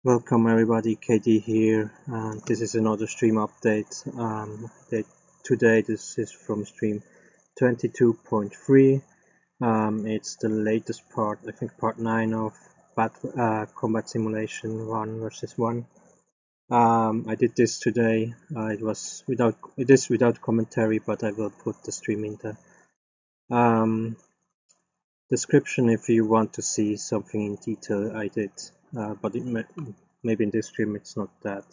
Welcome everybody, KD here, and this is another stream update. Today this is from stream 22.3. It's the latest part, I think part 9 of Combat Simulation 1 versus 1. I did this today. It is without commentary, but I will put the stream in the description if you want to see something in detail I did. But maybe in this stream it's not that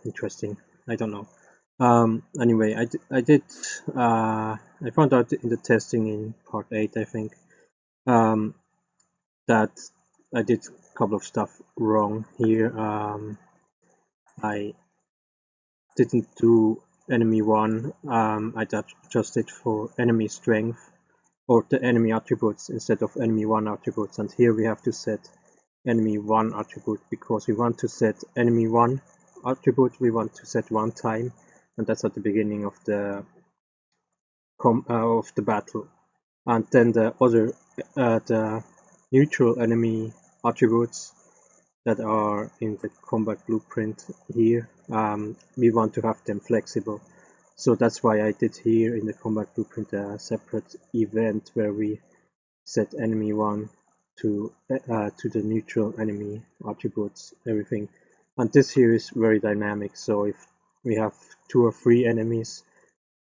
interesting. I don't know. Anyway, I found out in the testing in part 8, I think, that I did a couple of stuff wrong here. I didn't do enemy 1. I adjusted for enemy strength or the enemy attributes instead of enemy 1 attributes, and here we have to set enemy 1 attribute because we want to set enemy 1 attribute, we want to set 1 time, and that's at the beginning of the battle. And then the other the neutral enemy attributes that are in the combat blueprint here, we want to have them flexible. So that's why I did here in the combat blueprint a separate event where we set enemy 1 to the neutral enemy attributes, everything. And this here is very dynamic, so if we have 2 or 3 enemies,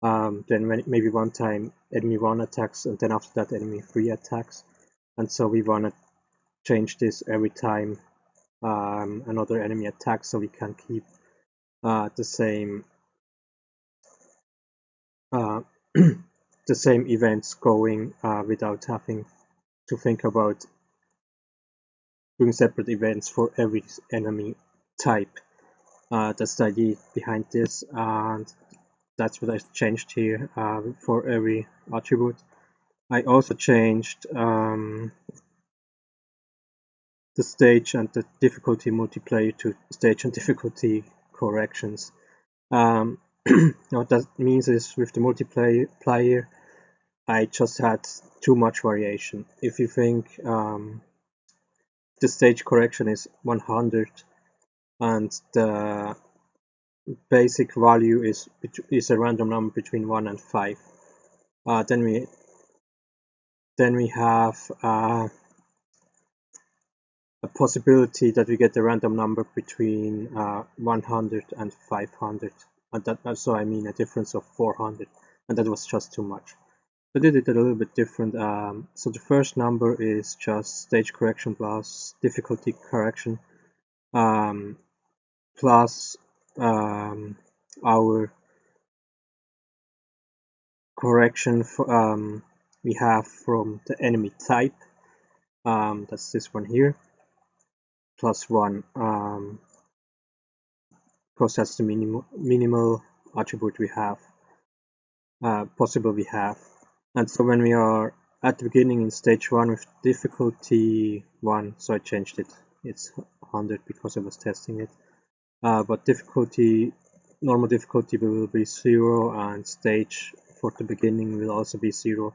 then maybe one time enemy 1 attacks and then after that enemy 3 attacks, and so we want to change this every time another enemy attacks, so we can keep the same the same events going without having to think about doing separate events for every enemy type. That's the idea behind this, and that's what I changed here for every attribute. I also changed the stage and the difficulty multiplayer to stage and difficulty corrections. What that means is with the multiplayer, I just had too much variation. If you think the stage correction is 100 and the basic value is a random number between 1 and 5, then we have a possibility that we get a random number between 100 and 500, and that, so I mean a difference of 400, and that was just too much. I did it a little bit different. So the first number is just stage correction plus difficulty correction, plus our correction we have from the enemy type. That's this one here, plus 1, because that's the minimal attribute we have, possible we have. And so when we are at the beginning in stage 1 with difficulty 1, so I changed it, it's 100 because I was testing it, but normal difficulty will be 0, and stage for the beginning will also be 0,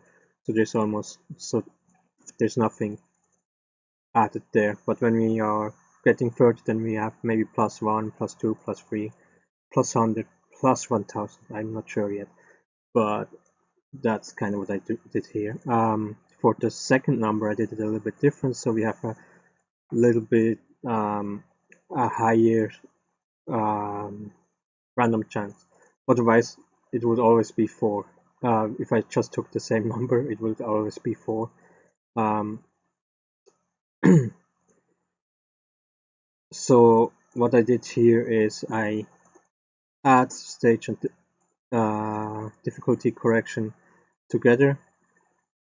so there's nothing added there. But when we are getting further, then we have maybe plus 1, plus 2, plus 3, plus 100, plus 1000, I'm not sure yet, but that's kind of what I did here. For the second number, I did it a little bit different, so we have a little bit a higher random chance. Otherwise, it would always be 4. If I just took the same number, it would always be 4. So what I did here is I add stage and difficulty correction together,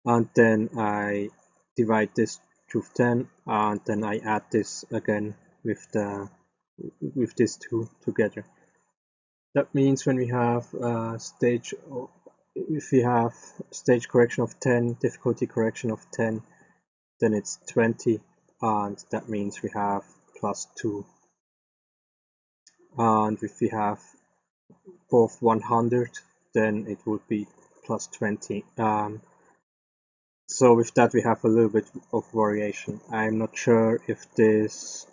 and then I divide this to 10, and then I add this again with these two together. That means when we have if we have stage correction of 10, difficulty correction of 10, then it's 20, and that means we have plus 2. And if we have both 100, then it would be plus 20. So with that we have a little bit of variation. I'm not sure if this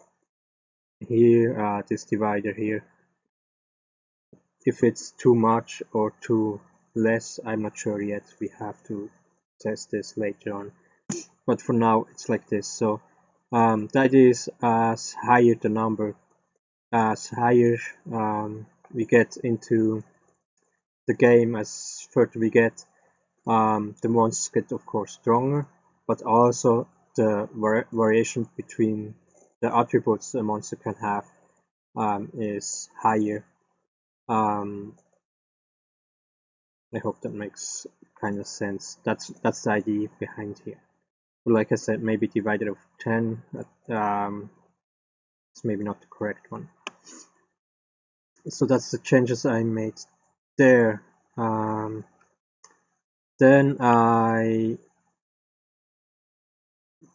here, this divider here. If it's too much or too less, I'm not sure yet. We have to test this later on. But for now, it's like this. So the idea is as higher the number, as higher we get into the game, as further we get, the monsters get of course stronger, but also the variation between the attributes a monster can have is higher. I hope that makes kind of sense. That's the idea behind here. But like I said, maybe divided of 10. It's maybe not the correct one. So that's the changes I made there. Then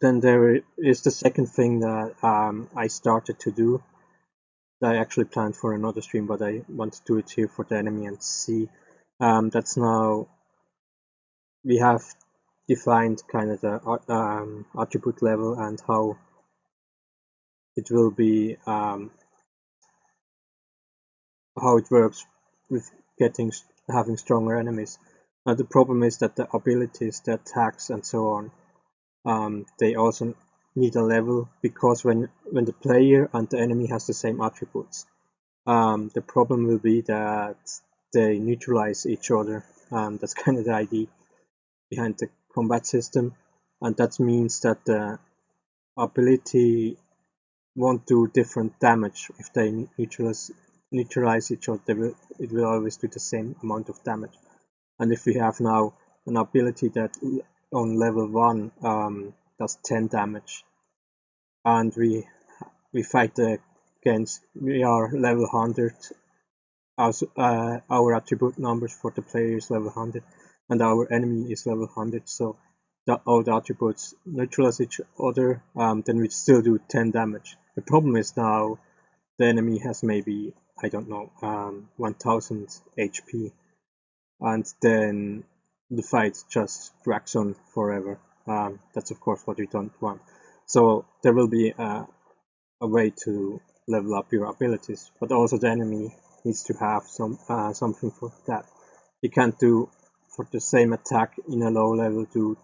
there is the second thing that I started to do. That I actually planned for another stream, but I want to do it here for the enemy and see. That's now we have defined kind of the attribute level and how it will be, how it works with having stronger enemies. Now the problem is that the abilities, the attacks, and so on, they also need a level, because when the player and the enemy has the same attributes, the problem will be that they neutralize each other. That's kind of the idea behind the combat system, and that means that the ability won't do different damage if they neutralize each other. It will always do the same amount of damage. And if we have now an ability that on level 1 does 10 damage, and we fight against, we are level 100, our attribute numbers for the player is level 100 and our enemy is level 100, so all the attributes neutralize each other, then we still do 10 damage. The problem is now the enemy has maybe, I don't know, 1000 HP, and then the fight just drags on forever. That's of course what we don't want. So there will be a way to level up your abilities, but also the enemy needs to have something for that. He can't do, for the same attack in a low level, do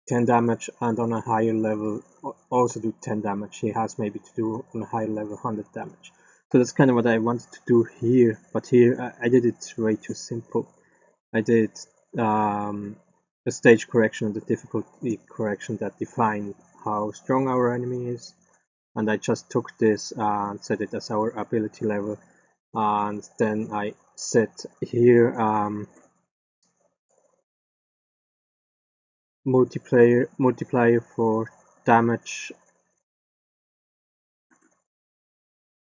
10 damage, and on a higher level also do 10 damage. He has maybe to do on a higher level 100 damage. So that's kind of what I wanted to do here, but here I did it way too simple. I did a stage correction and a difficulty correction that define how strong our enemy is, and I just took this and set it as our ability level, and then I set here multiplier for damage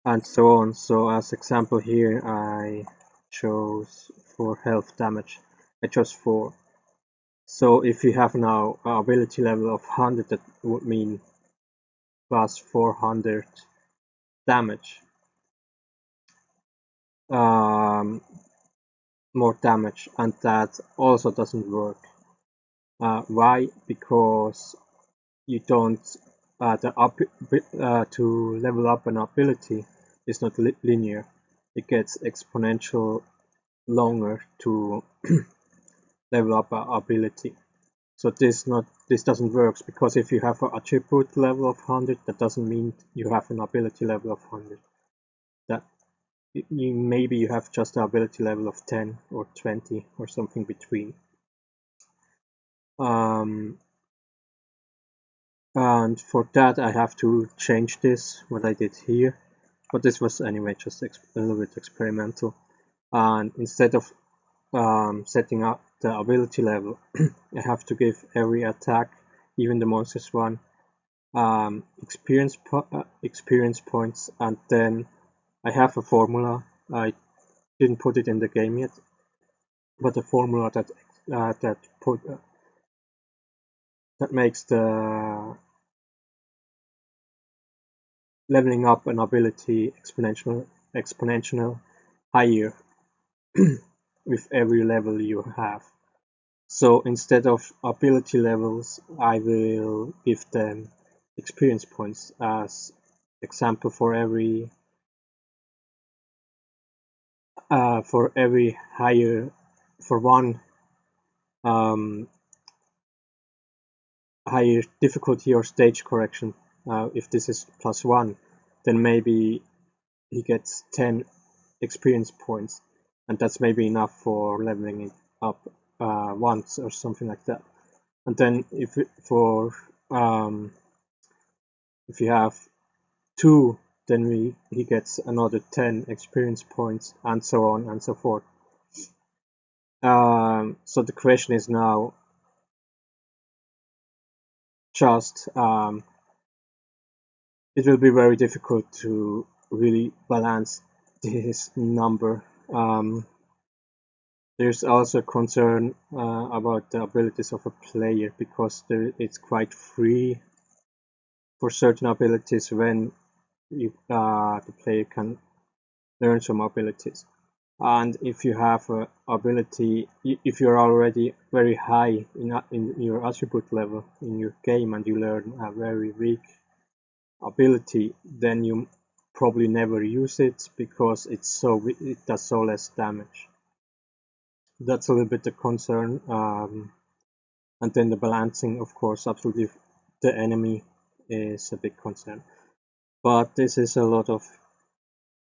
and so on. So as example here I chose for health damage, I chose 4. So if you have now an ability level of 100, that would mean plus 400 damage, more damage, and that also doesn't work. Why? Because you don't, to level up an ability is not linear. It gets exponential longer to level up an ability. So this doesn't work, because if you have an attribute level of 100, that doesn't mean you have an ability level of 100. That maybe you have just an ability level of 10 or 20 or something between. And for that I have to change this, what I did here, but this was anyway just a little bit experimental. And instead of setting up the ability level, I have to give every attack, even the monsters one, experience points, and then I have a formula. I didn't put it in the game yet, but a formula that makes the leveling up an ability exponential higher with every level you have. So instead of ability levels, I will give them experience points as example for every higher, for one higher difficulty or stage correction. If this is +1, then maybe he gets 10 experience points, and that's maybe enough for leveling it up once or something like that. And then if you have 2, then he gets another 10 experience points, and so on and so forth. So the question is now just it will be very difficult to really balance this number. There's also concern about the abilities of a player, because it's quite free for certain abilities when the player can learn some abilities. And if you have an ability, if you're already very high in your attribute level in your game and you learn a very weak ability, then you probably never use it because it does so less damage. That's a little bit the concern. And then the balancing, of course, absolutely, the enemy is a big concern. But this is a lot of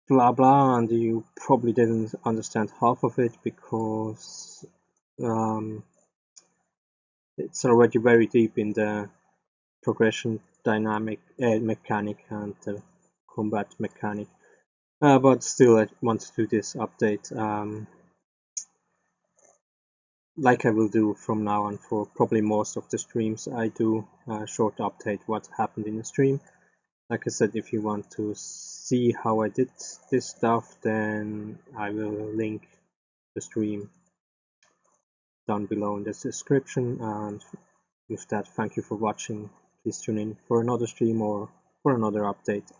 blah blah, and you probably didn't understand half of it because it's already very deep in the progression dynamic mechanic and the combat mechanic. But still, I want to do this update. Like I will do from now on for probably most of the streams. I do a short update what happened in the stream. Like I said, if you want to see how I did this stuff, then I will link the stream down below in the description. And with that, thank you for watching. Please tune in for another stream or for another update.